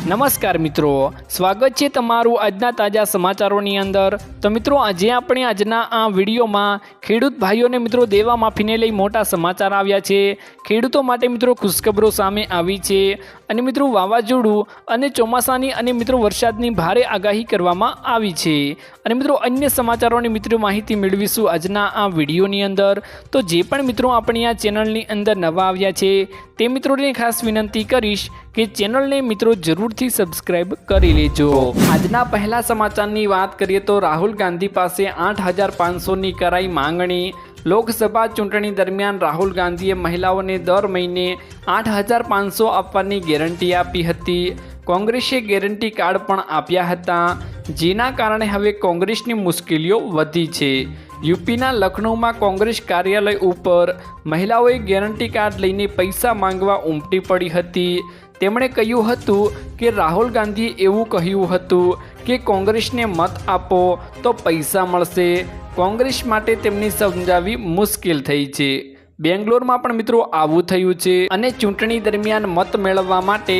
નમસ્કાર મિત્રો, સ્વાગત છે તમારું આજના તાજા સમાચારોની અંદર। તો મિત્રો આજે આપણે આજના આ વિડીયોમાં ખેડૂત ભાઈઓને મિત્રો દેવા માફીને લઈ મોટા સમાચાર આવ્યા છે। ખેડૂતો માટે મિત્રો ખુશખબરો સામે આવી છે અને મિત્રો વાવાઝોડું અને ચોમાસાની અને મિત્રો વરસાદની ભારે આગાહી કરવામાં આવી છે અને મિત્રો અન્ય સમાચારોની મિત્રો માહિતી મેળવીશું આજના આ વિડીયોની અંદર। તો જે પણ મિત્રો આપણી આ ચેનલની અંદર નવા આવ્યા છે તે મિત્રોને ખાસ વિનંતી કરીશ કે ચેનલને મિત્રો જરૂરથી સબસ્ક્રાઇબ કરી લેજો। આજના પહેલા સમાચારની વાત કરીએ તો રાહુલ ગાંધી પાસે 8500ની કરાઈ માંગણી। લોકસભા ચૂંટણી દરમિયાન રાહુલ ગાંધીએ મહિલાઓને દર મહિને 8500 આપવાની ગેરંટી આપી હતી। કોંગ્રેસે ગેરંટી કાર્ડ પણ આપ્યા હતા, જેના કારણે હવે કોંગ્રેસની મુશ્કેલીઓ વધી છે। યુપીના લખનૌમાં કોંગ્રેસ કાર્યાલય ઉપર મહિલાઓએ ગેરંટી કાર્ડ લઈને પૈસા માંગવા ઉમટી પડી હતી। તેમણે કહ્યું હતું કે રાહુલ ગાંધીએ એવું કહ્યું હતું કે કોંગ્રેસને મત આપો તો પૈસા મળશે। કોંગ્રેસ માટે તેમને સમજાવવી મુશ્કેલ થઈ છે। બેંગ્લોરમાં પણ મિત્રો આવું થયું છે અને ચૂંટણી દરમિયાન મત મેળવવા માટે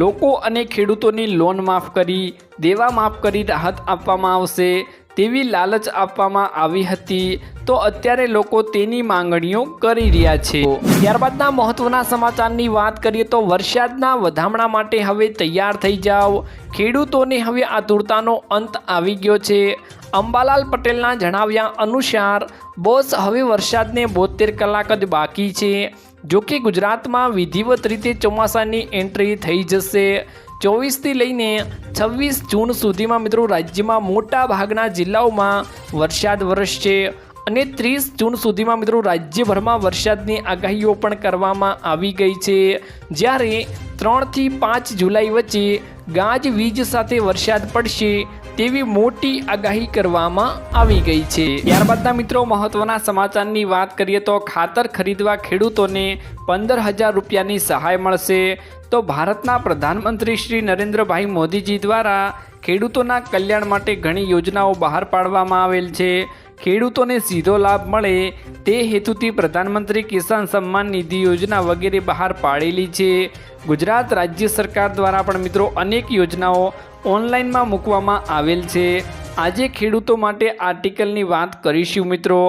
લોકો અને ખેડૂતોની લોન માફ કરી, દેવા માફ કરી રાહત આપવામાં આવશે તેવી લાલચ આપવામાં આવી હતી। તો અત્યારે લોકો તેની માંગણીઓ કરી રહ્યા છે। ત્યારબાદના મહત્વના સમાચારની વાત કરીએ તો વરસાદના વધામણા માટે હવે તૈયાર થઈ જાઓ। ખેડૂતોને હવે આતુરતાનો અંત આવી ગયો છે। અંબાલાલ પટેલના જણાવ્યા અનુસાર બોસ હવે વરસાદને 72 કલાક જ બાકી છે। જોકે ગુજરાતમાં વિધિવત રીતે ચોમાસાની એન્ટ્રી થઈ જશે। 24થી લઈને 26 જૂન સુધીમાં મિત્રો રાજ્યમાં મોટા ભાગના જિલ્લાઓમાં વરસાદ વરસશે અને 30 જૂન સુધીમાં મિત્રો રાજ્યભરમાં વરસાદની આગાહીઓ પણ કરવામાં આવી ગઈ છે। જ્યારે 3થી 5 જુલાઈ વચ્ચે ગાજવીજ સાથે વરસાદ પડશે તેવી મોટી આગાહી કરવામાં આવી ગઈ છે। ત્યારબાદના મિત્રો મહત્વના સમાચારની વાત કરીએ તો ખાતર ખરીદવા ખેડૂતોને 15000 રૂપિયાની સહાય મળશે। તો ભારતના પ્રધાનમંત્રી શ્રી નરેન્દ્રભાઈ મોદીજી દ્વારા ખેડૂતોના કલ્યાણ માટે ઘણી યોજનાઓ બહાર પાડવામાં આવેલ છે। ખેડૂતોને સીધો લાભ મળે તે હેતુથી પ્રધાનમંત્રી કિસાન સન્માન નિધિ યોજના વગેરે બહાર પાડેલી છે। ગુજરાત રાજ્ય સરકાર દ્વારા પણ મિત્રો અનેક યોજનાઓ ઓનલાઈનમાં મૂકવામાં આવેલ છે। આજે ખેડૂતો માટે આર્ટિકલની વાત કરીશું મિત્રો।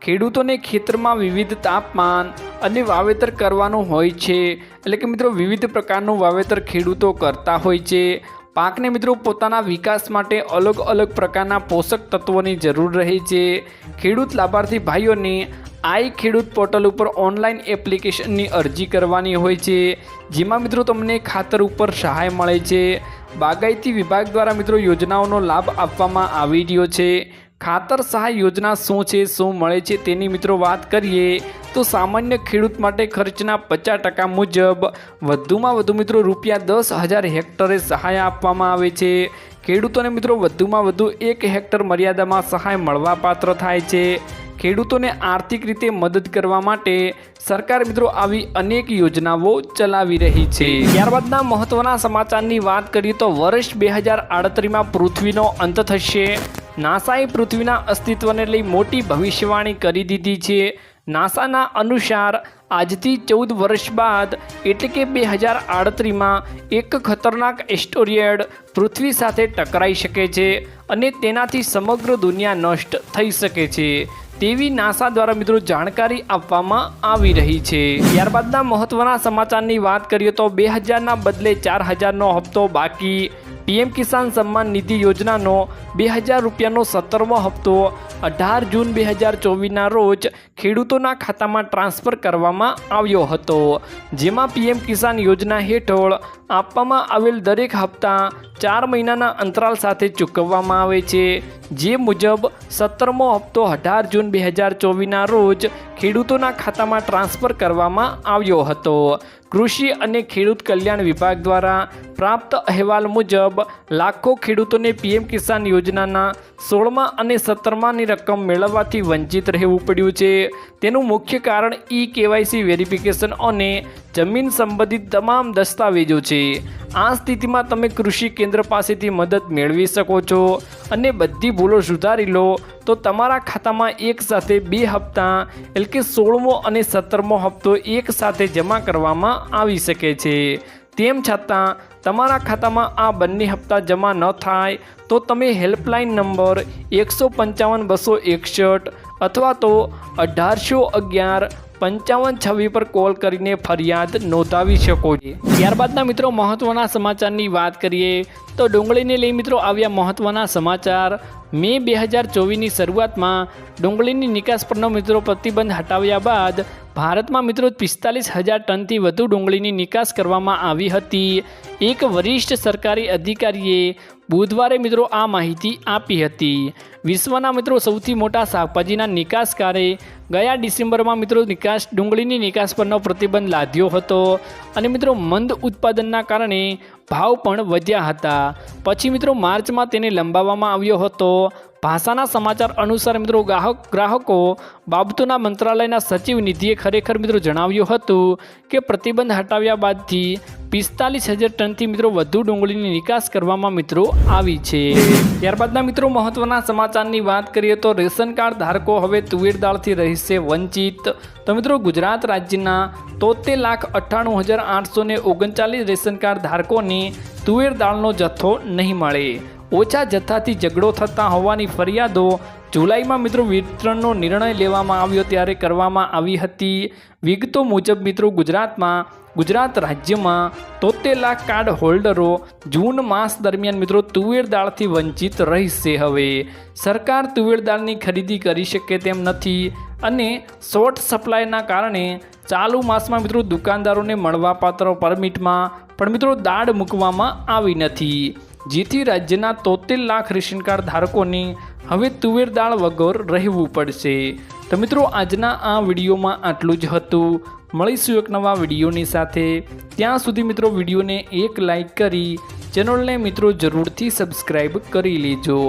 ખેડૂતોને ખેતરમાં વિવિધ તાપમાન અને વાવેતર કરવાનું હોય છે, એટલે કે મિત્રો વિવિધ પ્રકારનું વાવેતર ખેડૂતો કરતા હોય છે। પાકને મિત્રો પોતાના વિકાસ માટે અલગ અલગ પ્રકારના પોષક તત્વોની જરૂર રહે છે। ખેડૂત લાભાર્થી ભાઈઓને આઈ ખેડૂત પોર્ટલ ઉપર ઓનલાઈન એપ્લિકેશનની અરજી કરવાની હોય છે, જેમાં મિત્રો તમને ખાતર ઉપર સહાય મળે છે। બાગાયતી વિભાગ દ્વારા મિત્રો યોજનાઓનો લાભ આપવામાં આવી રહ્યો છે। ખાતર સહાય યોજના શું છે, શું મળે છે તેની મિત્રો વાત કરીએ તો સામાન્ય ખેડૂત માટે ખર્ચના 50% મુજબ વધુમાં વધુ મિત્રો ₹10,000 હેક્ટરે સહાય આપવામાં આવે છે। ખેડૂતોને મિત્રો વધુમાં વધુ 1 હેક્ટર મર્યાદામાં સહાય મળવાપાત્ર થાય છે। ખેડૂતોને આર્થિક રીતે મદદ કરવા માટે સરકાર મિત્રો આવી અનેક યોજનાઓ ચલાવી રહી છે। ત્યારબાદના મહત્વના સમાચારની વાત કરીએ તો વર્ષ 2038માં પૃથ્વીનો અંત થશે। નાસાએ પૃથ્વીના અસ્તિત્વને લઈ મોટી ભવિષ્યવાણી કરી દીધી છે। નાસાના અનુસાર આજથી 14 વર્ષ બાદ એટલે કે 2038માં એક ખતરનાક એસ્ટેરોઇડ પૃથ્વી સાથે ટકરાઈ શકે છે અને તેનાથી સમગ્ર દુનિયા નષ્ટ થઈ શકે છે તેવી નાસા દ્વારા મિત્રો જાણકારી આપવામાં આવી રહી છે। ત્યારબાદના મહત્વના સમાચારની વાત કરીએ તો 2000ના બદલે 4000નો હપ્તો બાકી। પીએમ કિસાન સન્માન નિધિ યોજનાનો 2000 રૂપિયાનો 17મો હપ્તો 18 જૂન 2024ના રોજ ખેડૂતોના ખાતામાં ટ્રાન્સફર કરવામાં આવ્યો હતો, જેમાં પીએમ કિસાન યોજના હેઠળ આપવામાં આવેલ દરેક હપ્તા 4 મહિનાના અંતરાલ સાથે ચૂકવવામાં આવે છે। જે મુજબ 17મો હપ્તો 18 જૂન 2024ના રોજ ખેડૂતોના ખાતામાં ટ્રાન્સફર કરવામાં આવ્યો હતો। કૃષિ અને ખેડૂત કલ્યાણ વિભાગ દ્વારા પ્રાપ્ત અહેવાલ મુજબ લાખો ખેડૂતોને પીએમ કિસાન યોજનાના 16મા અને 17માની રકમ મેળવવાથી વંચિત રહેવું પડ્યું છે। તેનું મુખ્ય કારણ કેવાયસી વેરિફિકેશન અને જમીન સંબંધિત તમામ દસ્તાવેજો છે। આ સ્થિતિમાં તમે કૃષિ કેન્દ્ર પાસેથી મદદ મેળવી શકો છો અને બધી ભૂલો સુધારી લો તો તમારા ખાતામાં એક સાથે 2 હપ્તા એટલે કે 16મો અને 17મો હપ્તો એક સાથે જમા કરવામાં આવી શકે છે। તેમ છતાં તમારા ખાતામાં આ બંને હપ્તા જમા ન થાય તો તમે હેલ્પલાઇન નંબર 155-261 અથવા તો 1811-5526 પર કોલ કરીને ફરિયાદ નોંધાવી શકો છો। ત્યારબાદના મિત્રો મહત્વના સમાચારની વાત કરીએ તો ડુંગળીને લઈ મિત્રો આવ્યા મહત્વના સમાચાર। મે 2024ની શરૂઆતમાં ડુંગળીની નિકાસ પરનો મિત્રો પ્રતિબંધ હટાવ્યા બાદ ભારતમાં મિત્રો 45,000 ટનથી વધુ ડુંગળીની નિકાસ કરવામાં આવી હતી। એક વરિષ્ઠ સરકારી અધિકારીએ બુધવારે મિત્રો આ માહિતી આપી હતી। વિશ્વના મિત્રો સૌથી મોટા શાકભાજીના નિકાસકારે ગયા ડિસેમ્બરમાં મિત્રો ડુંગળીની નિકાસ પરનો પ્રતિબંધ લાદ્યો હતો અને મિત્રો મંદ ઉત્પાદનના કારણે ભાવ પણ વધ્યા હતા। પછી મિત્રો માર્ચમાં તેને લંબાવવામાં આવ્યો હતો। ભાષાના સમાચાર અનુસાર મિત્રો ગ્રાહકો બાબતોના મંત્રાલયના સચિવ નિધિએ ખરેખર મિત્રો જણાવ્યું હતું કે પ્રતિબંધ હટાવ્યા બાદથી 45,000 ટનથી મિત્રો વધુ ડુંગળીની નિકાસ કરવામાં મિત્રો આવી છે। ત્યારબાદના મિત્રો મહત્વના સમાચારની વાત કરીએ તો રેશન કાર્ડ ધારકો હવે તુવેર દાળથી રહેશે વંચિત। તો મિત્રો ગુજરાત રાજ્યના 73,98,839 રેશન કાર્ડ ધારકોને તુવેર દાળનો જથ્થો નહીં મળે। ઓછા જથ્થાથી ઝઘડો થતા હોવાની ફરિયાદો જુલાઈમાં મિત્રો વિતરણનો નિર્ણય લેવામાં આવ્યો ત્યારે કરવામાં આવી હતી। વિગતો મુજબ મિત્રો ગુજરાત રાજ્યમાં 73 લાખ કાર્ડ હોલ્ડરો જૂન માસ દરમિયાન મિત્રો તુવેર દાળથી વંચિત રહેશે। હવે સરકાર તુવેર દાળની ખરીદી કરી શકે તેમ નથી અને શોર્ટ સપ્લાયના કારણે ચાલુ માસમાં મિત્રો દુકાનદારોને મળવાપાત્ર પરમિટમાં પણ મિત્રો દાળ મૂકવામાં આવી નથી, જેથી રાજ્યના 73 લાખ રેશન કાર્ડ ધારકોને હવે તુવેર દાળ વગર રહેવું પડશે। તો મિત્રો આજના આ વિડીયોમાં આટલું જ હતું। મળીશું એક નવા વિડીયોની સાથે। ત્યાં સુધી મિત્રો વિડીયોને એક લાઈક કરી ચેનલને મિત્રો જરૂરથી સબસ્ક્રાઈબ કરી લેજો।